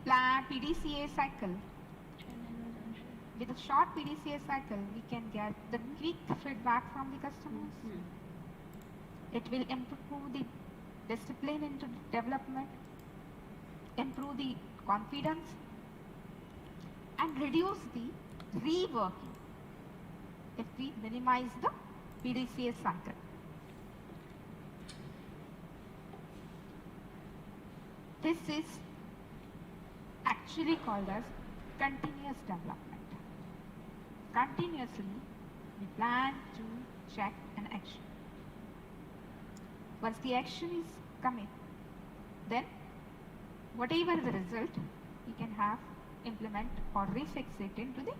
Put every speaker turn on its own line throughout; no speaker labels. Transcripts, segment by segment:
PDCA cycle, with a short PDCA cycle, we can get the quick feedback from the customers. It will improve the discipline into development, improve the confidence, and reduce the reworking if we minimize the PDCA cycle. This is actually called as continuous development. Continuously, we plan to check an action. Once the action is coming, then whatever the result, we can have implement or refix it into the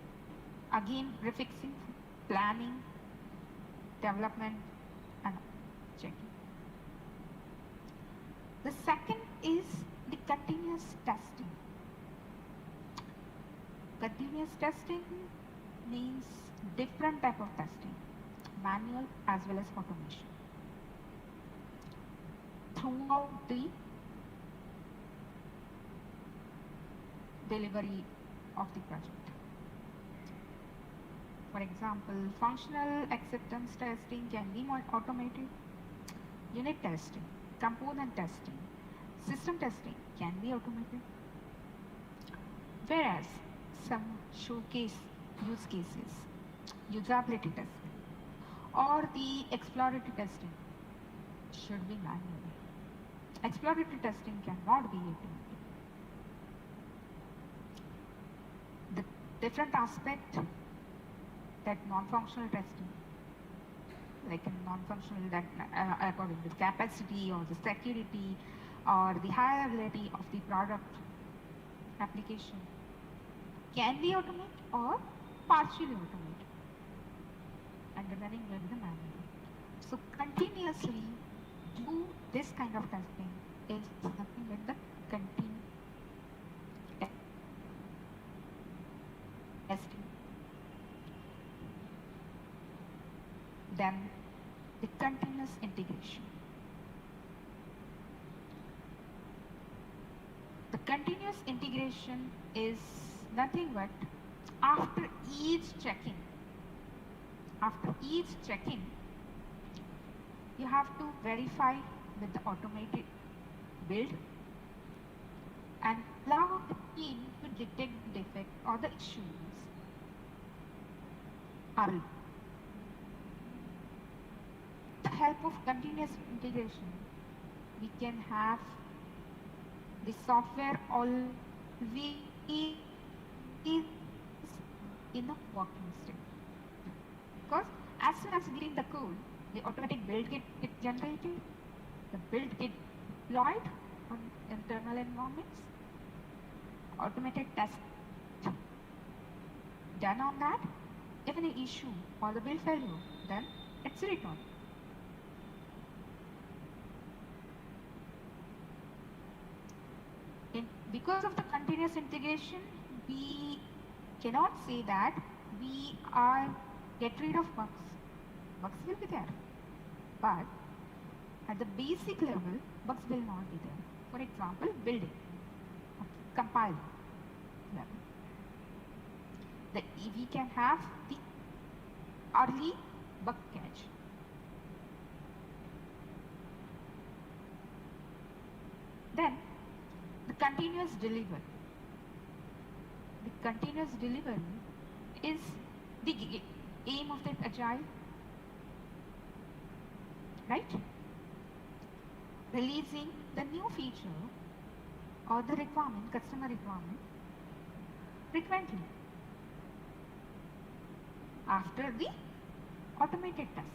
again refixing, planning, development, and checking. The second is the continuous testing. Continuous testing means different type of testing, manual as well as automation, throughout the delivery of the project. For example, functional acceptance testing can be more automated, unit testing, component testing, system testing can be automated, whereas some showcase use cases, usability testing, or the exploratory testing should be manual. Exploratory testing cannot be automated. The different aspect that non-functional testing, like in non-functional that according to the capacity or the security or the hireability of the product application, can be automated or partially automated, and remaining will be the manual. So continuously do this kind of testing is nothing but the continuous testing. Then the continuous integration. The continuous integration is nothing but after each check-in, you have to verify with the automated build and allow the team to detect the defect or the issues early. With the help of continuous integration, we can have the software always in the working state. Because as soon as we read the code, the automatic build get generated, the build get deployed on internal environments, automated test done on that. If any issue or the build failure, then it's returned. Because of the continuous integration, we cannot say that we are get rid of bugs. Bugs will be there, but at the basic level, bugs will not be there. For example, building, compiling level. We can have the early bug catch. Then the continuous delivery. The continuous delivery is the aim of the agile, right? Releasing the new feature or the requirement, customer requirement, frequently after the automated testing.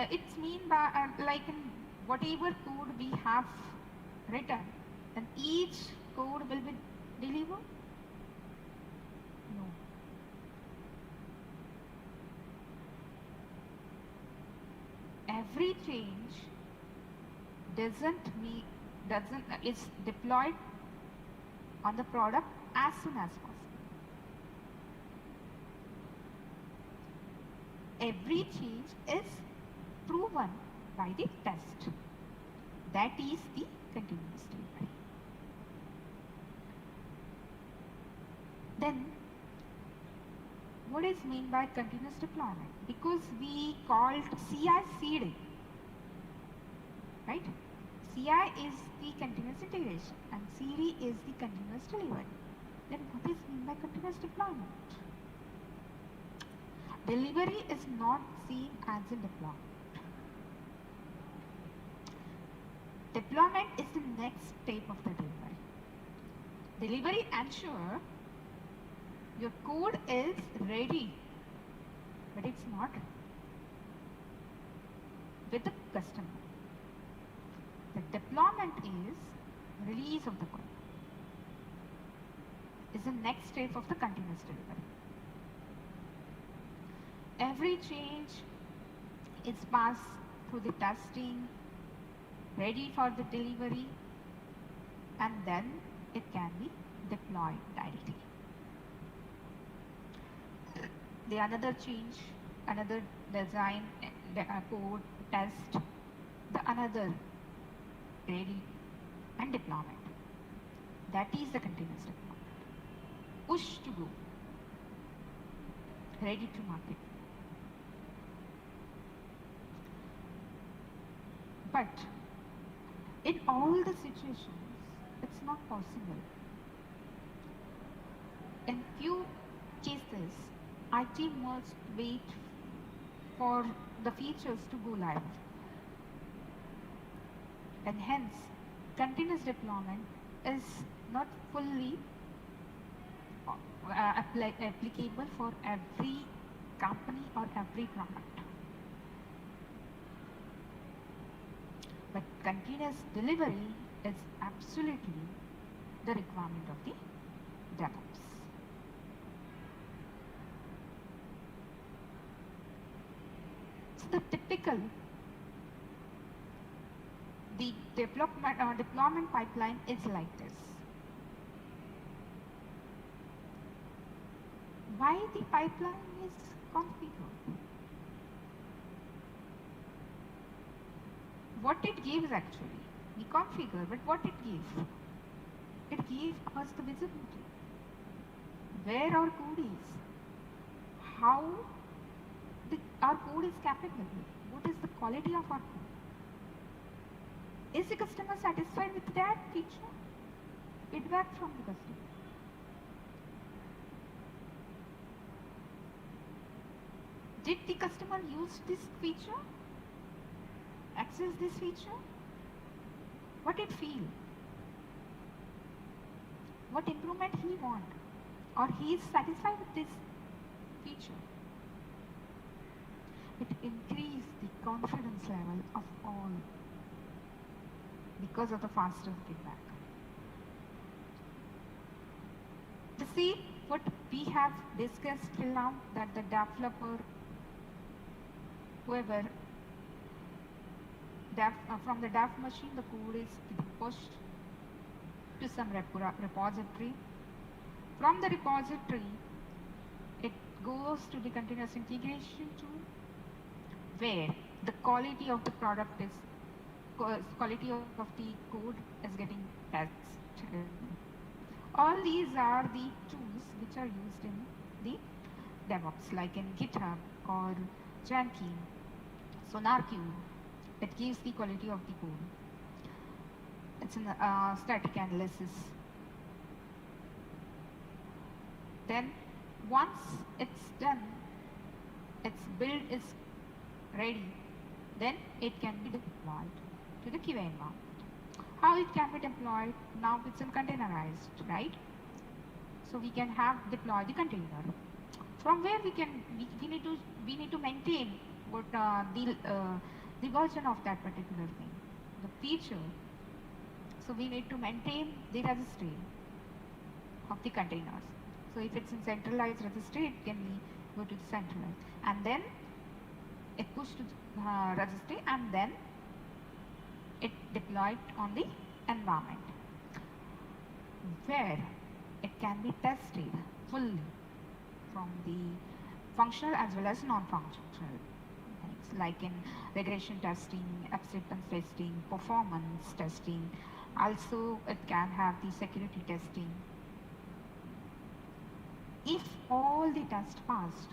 It's mean by like in whatever code we have written, then each code will be delivered? No. Every change is deployed on the product as soon as possible. Every change is proven by the test. That is the continuous delivery. Then, what is meant by continuous deployment? Because we called CI CD, right? CI is the continuous integration and CD is the continuous delivery. Then what is meant by continuous deployment? Delivery is not seen as a deployment. Deployment is the next step of the delivery. Delivery ensures your code is ready, but it's not with the customer. The deployment is release of the code. Is the next step of the continuous delivery. Every change is passed through the testing, ready for the delivery, and then it can be deployed directly. The another change, another design, code, test, the another ready and deployment. That is the continuous deployment. Push to go, ready to market. But in all the situations, it's not possible. In few cases, IT must wait for the features to go live. And hence, continuous deployment is not fully applicable for every company or every product. But continuous delivery is absolutely the requirement of the DevOps. So the typical deployment pipeline is like this. Why the pipeline is configured? What it gives actually, we configure, but what it gives? It gives us the visibility. Where our code is, how our code is capable, what is the quality of our code. Is the customer satisfied with that feature? Feedback from the customer. Did the customer use this feature? Access this feature? What it feel? What improvement he want? Or he is satisfied with this feature? It increase the confidence level of all because of the faster feedback. You see what we have discussed till now, that the developer, whoever, from the dev machine, the code is pushed to some repository. From the repository, it goes to the continuous integration tool, where the quality of the product is, quality of the code is getting tested. All these are the tools which are used in the DevOps, like in GitHub or Jenkins, SonarQube. It gives the quality of the code. It's an static analysis. Then once it's done, its build is ready, then it can be deployed to the QA environment. How it can be deployed? Now it's containerized, right? So we can have deploy the container. From where we need to maintain what the version of that particular thing, the feature. So we need to maintain the registry of the containers. So if it's in centralized registry, it can be go to the centralized, and then it push to the registry, and then it deployed on the environment, where it can be tested fully from the functional as well as non-functional mechanics. like in regression testing, acceptance testing, performance testing. Also, it can have the security testing. If all the tests passed,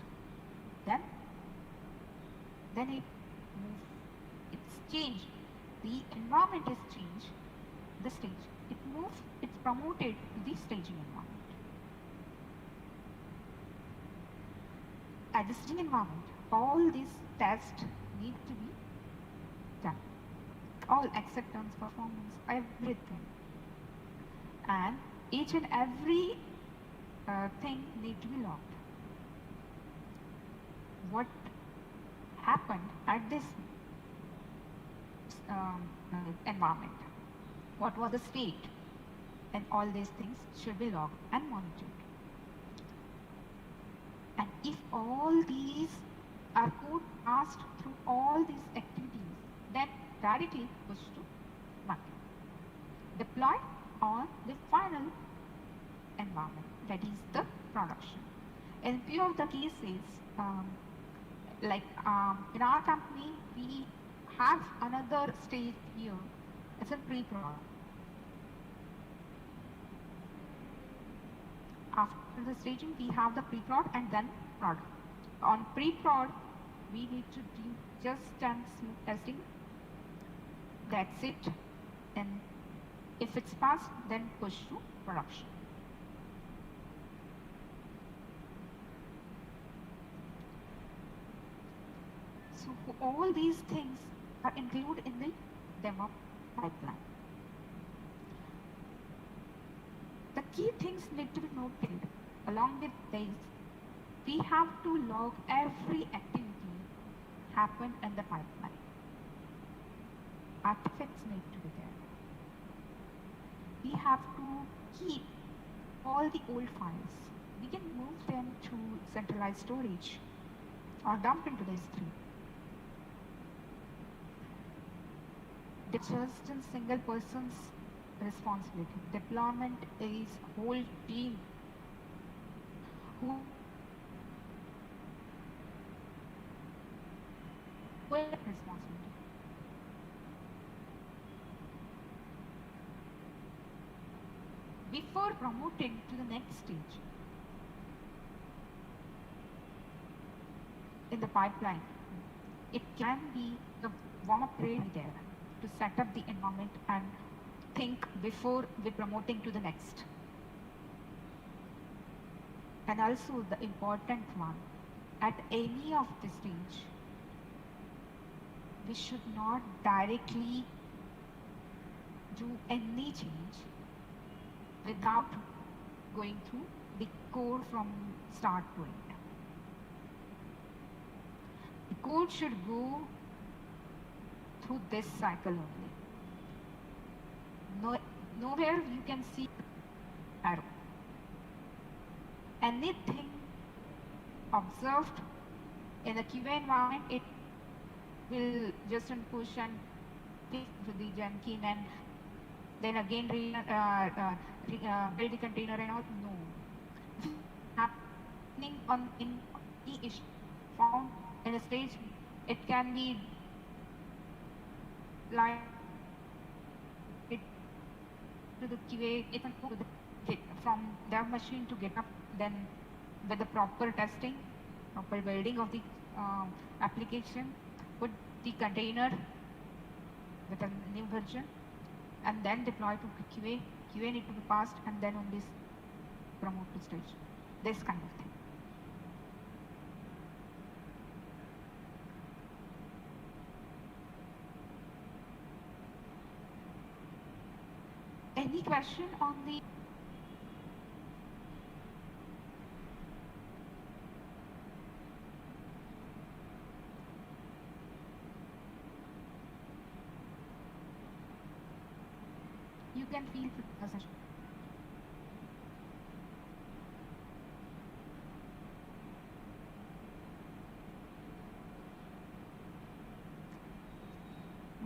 then it's changed. The environment is changed, the stage. It's promoted to the staging environment. At the staging environment, all these tests need to be done. All acceptance, performance, everything. And each and every thing need to be logged. What happened at this environment? What was the state? And all these things should be logged and monitored. And if all these are code passed through all these activities, then directly push to market. Deploy on the final environment, that is the production. In few of the cases, in our company, we have another stage here. It's a pre-prod. After the staging, we have the pre-prod and then prod. On pre-prod, we need to do just and smooth testing. That's it. And if it's passed, then push to production. So all these things are included in the DevOps pipeline. The key things need to be noted. Along with this, we have to log every activity happen in the pipeline. Artifacts need to be there. We have to keep all the old files. We can move them to centralized storage or dump into the S3. It's just a single person's responsibility. Deployment is whole team who will responsibility. Before promoting to the next stage in the pipeline, it can be the warm-up period there to set up the environment and think before we're promoting to the next. And also the important one, at any of the stage, we should not directly do any change without going through the code from start to end. The code should go through this cycle only. Nowhere you can see arrow. Anything observed in the QA environment, it will just push and pick to the Jenkins and then again build the container and all. No. Happening on in the issue found in a stage, it can be like it to the QA, it can go to the from dev machine to GitHub, then with the proper testing, proper building of the application, put the container with a new version, and then deploy to QA. QA need to be passed, and then only promote to stage. This kind of thing. Any question on the you can feel free to session.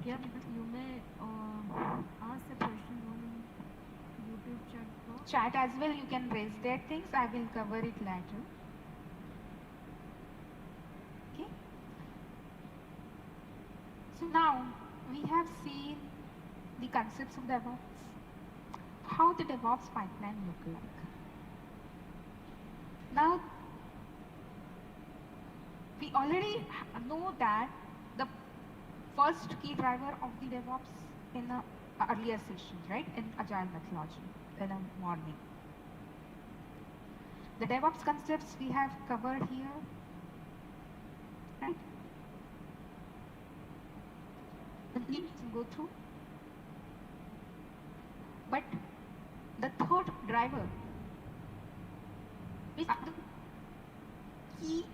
Yeah, you may ask the question on YouTube chat box.
Chat as well, you can raise their things. I will cover it later. Okay. Now, we have seen the concepts of DevOps, how the DevOps pipeline look like. Now, we already know that the first key driver of the DevOps in a earlier sessions, right, in agile methodology, in a morning. The DevOps concepts we have covered here, right? We need to go through. But the third driver is the key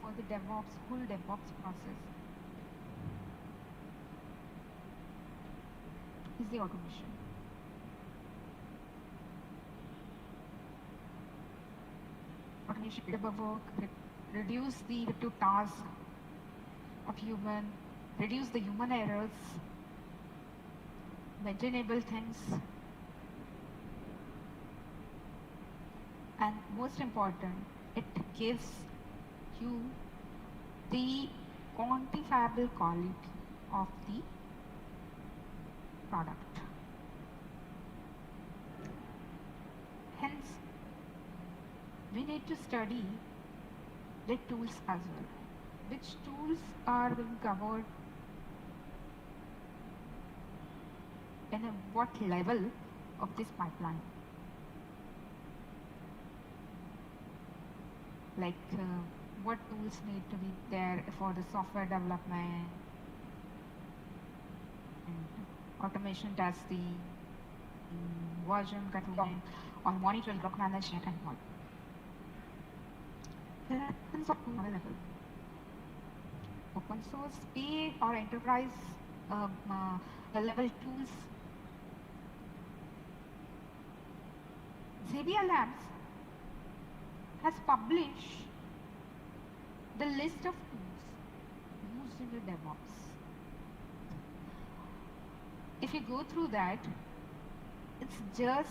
for the DevOps, whole DevOps process is the automation. Automation repetitive work, reduce the repetitive task of human, reduce the human errors, maintainable things, and most important, it gives you the quantifiable quality of the product. Hence, we need to study the tools as well. Which tools are being covered and at what level of this pipeline? Like what tools need to be there for the software development, automation testing, version control, or monitoring, work management, and all. There are tons of tools available. Open source, paid, or enterprise level tools. Xavier Labs has published the list of tools used in the DevOps. If you go through that, it's just